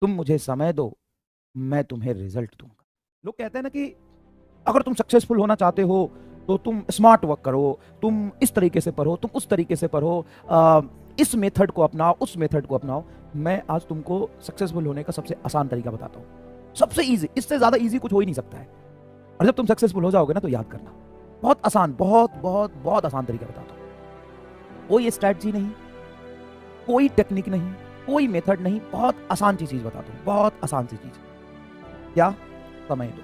तुम मुझे समय दो, मैं तुम्हें रिजल्ट दूंगा। लोग कहते हैं ना कि अगर तुम सक्सेसफुल होना चाहते हो तो तुम स्मार्ट वर्क करो, तुम इस तरीके से पढ़ो, तुम उस तरीके से पढ़ो, इस मेथड को अपनाओ, उस मेथड को अपनाओ। मैं आज तुमको सक्सेसफुल होने का सबसे आसान तरीका बताता हूँ, सबसे इजी, इससे ज्यादा इजी कुछ हो ही नहीं सकता है। और जब तुम सक्सेसफुल हो जाओगे ना तो याद करना, बहुत आसान, बहुत बहुत बहुत आसान तरीका बताता हूँ। कोई स्ट्रैटेजी नहीं, कोई टेक्निक नहीं, कोई मेथड नहीं, बहुत आसान सी चीज बताता हूँ, बहुत आसान सी चीज। क्या? समय दो,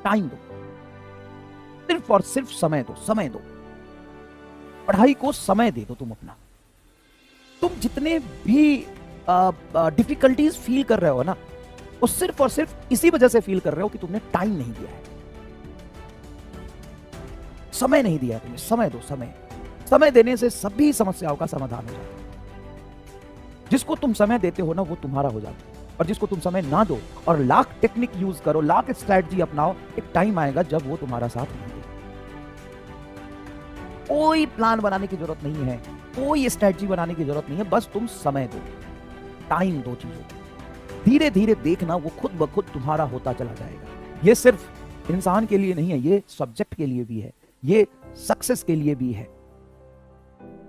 टाइम दो, सिर्फ और सिर्फ समय दो, समय दो। पढ़ाई को समय दे दो तुम अपना। तुम जितने भी डिफिकल्टीज फील कर रहे हो ना, वो सिर्फ और सिर्फ इसी वजह से फील कर रहे हो कि तुमने टाइम नहीं दिया है, समय नहीं दिया है तुमने। समय दो, समय। समय देने से सभी समस्याओं का समाधान हो जाता है। जिसको तुम समय देते हो ना वो तुम्हारा हो जाता है, और जिसको तुम समय ना दो और लाख टेक्निक यूज करो, लाख स्ट्रैटेजी अपनाओ, एक टाइम आएगा जब वो तुम्हारा साथ नहीं देगा। कोई प्लान बनाने की जरूरत नहीं है, कोई स्ट्रैटेजी बनाने की जरूरत नहीं है, बस तुम समय दो, टाइम दो चीजों को। धीरे धीरे देखना वो खुद ब खुद तुम्हारा होता चला जाएगा। ये सिर्फ इंसान के लिए नहीं है, ये सब्जेक्ट के लिए भी है, ये सक्सेस के लिए भी है।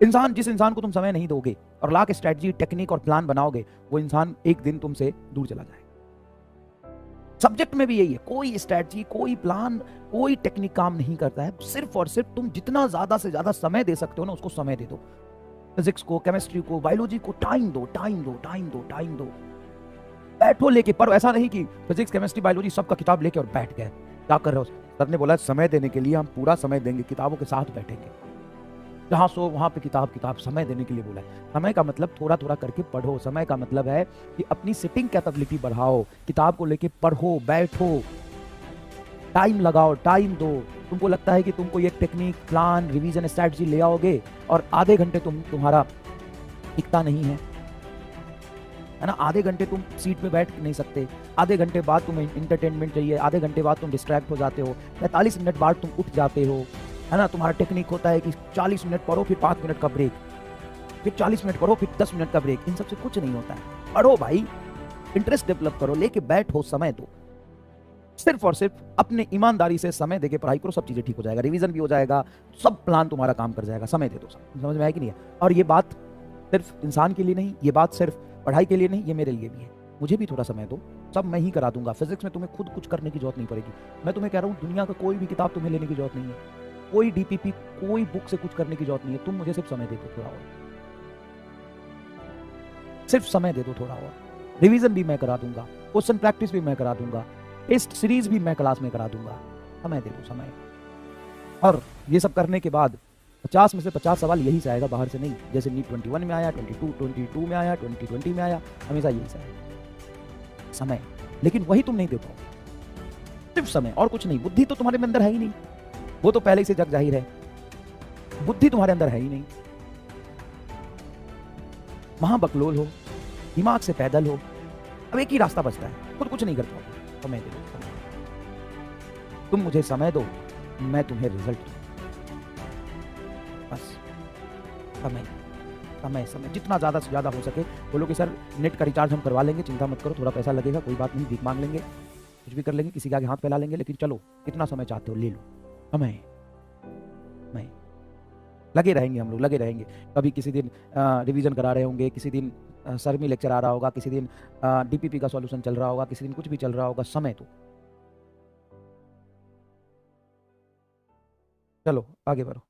जिस इंसान को तुम समय नहीं दोगे और लाख स्ट्रैटेजी, टेक्निक और प्लान बनाओगे, वो इंसान एक दिन तुमसे दूर चला जाएगा। सब्जेक्ट में भी यही है, कोई स्ट्रैटेजी, कोई प्लान, कोई टेक्निक काम नहीं करता है। सिर्फ और सिर्फ तुम जितना ज्यादा से ज्यादा समय दे सकते हो ना, उसको समय दे दो। फिजिक्स को, केमिस्ट्री को, बायोलॉजी को टाइम दो, टाइम दो, टाइम दो, टाइम दो। बैठो लेके, पर ऐसा नहीं कि फिजिक्स, केमिस्ट्री, बायोलॉजी सबका किताब लेके और बैठ गए। क्या कर रहे हो? सर ने बोला समय देने के लिए हम पूरा समय देंगे, किताबों के साथ बैठेंगे। जहां सो वहां पे किताब, किताब। समय देने के लिए बोला है। समय का मतलब थोड़ा थोड़ा करके पढ़ो। समय का मतलब है कि अपनी सिटिंग कैपेबिलिटी बढ़ाओ, किताब को लेके पढ़ो, बैठो, टाइम लगाओ, टाइम दो। तुमको लगता है कि तुमको ये टेक्निक, प्लान, रिवीजन, स्ट्रैटेजी ले आओगे और आधे घंटे तुम्हारा टिकता नहीं है ना। आधे घंटे तुम सीट पे बैठ नहीं सकते, आधे घंटे बाद तुम्हें इंटरटेनमेंट चाहिए, आधे घंटे बाद तुम डिस्ट्रैक्ट हो जाते हो, 45 मिनट बाद तुम उठ जाते हो, है ना। तुम्हारा टेक्निक होता है कि 40 मिनट पढ़ो, फिर 5 मिनट का ब्रेक, फिर 40 मिनट पढ़ो, फिर 10 मिनट का ब्रेक। इन सबसे कुछ नहीं होता है। पढ़ो भाई, इंटरेस्ट डेवलप करो, लेके बैठो, समय दो। सिर्फ और सिर्फ अपने ईमानदारी से समय देके पढ़ाई करो, सब चीजें ठीक हो जाएगा, रिवीजन भी हो जाएगा, सब प्लान तुम्हारा काम कर जाएगा। समय दे दो। समझ में आया कि नहीं है? और ये बात सिर्फ इंसान के लिए नहीं, ये बात सिर्फ पढ़ाई के लिए नहीं, ये मेरे लिए भी है। मुझे भी थोड़ा समय दो, सब मैं ही करा दूंगा। फिजिक्स में तुम्हें खुद कुछ करने की जरूरत नहीं पड़ेगी। मैं तुम्हें कह रहा हूँ, दुनिया का कोई भी किताब तुम्हें लेने की जरूरत नहीं है, कोई डीपीपी, कोई बुक से कुछ करने की जरूरत नहीं है। तुम मुझे सिर्फ समय दे दो थोड़ा और, सिर्फ समय दे दो थोड़ा और। रिवीजन भी मैं करा दूंगा, क्वेश्चन प्रैक्टिस भी मैं करा दूंगा, टेस्ट सीरीज भी मैं क्लास में करा दूंगा। समय दे दो, समय। और ये सब करने के बाद 50 में से 50 सवाल यही से आएगा, बाहर से नहीं। जैसे नीट 21 में आया, 22 में आया, 2020 में आया, हमेशा यही से आएगा, समय। लेकिन वही तुम नहीं दे पाओ, सिर्फ समय और कुछ नहीं। बुद्धि तो तुम्हारे में अंदर है ही नहीं, वो तो पहले ही से जग जाहिर है। बुद्धि तुम्हारे अंदर है ही नहीं, वहां बकलोल हो, दिमाग से पैदल हो। अब एक ही रास्ता बचता है, खुद कुछ नहीं कर पाओगे। समय दे दो, समय। तुम मुझे समय दो, मैं तुम्हें रिजल्ट दूं। बस समय, समय, समय। जितना ज्यादा से ज्यादा हो सके। बोलो कि सर नेट का रिचार्ज हम करवा लेंगे, चिंता मत करो, थोड़ा पैसा लगेगा, कोई बात नहीं, भीख मांग लेंगे, कुछ भी कर लेंगे, किसी के आगे हाथ फैला लेंगे, लेकिन चलो कितना समय चाहते हो ले लो। समय, समय। लगे रहेंगे हम लोग, लगे रहेंगे। कभी किसी दिन रिवीजन करा रहे होंगे, किसी दिन सर में लेक्चर आ रहा होगा, किसी दिन डीपीपी का सॉल्यूशन चल रहा होगा, किसी दिन कुछ भी चल रहा होगा। समय तो चलो आगे बढ़ो।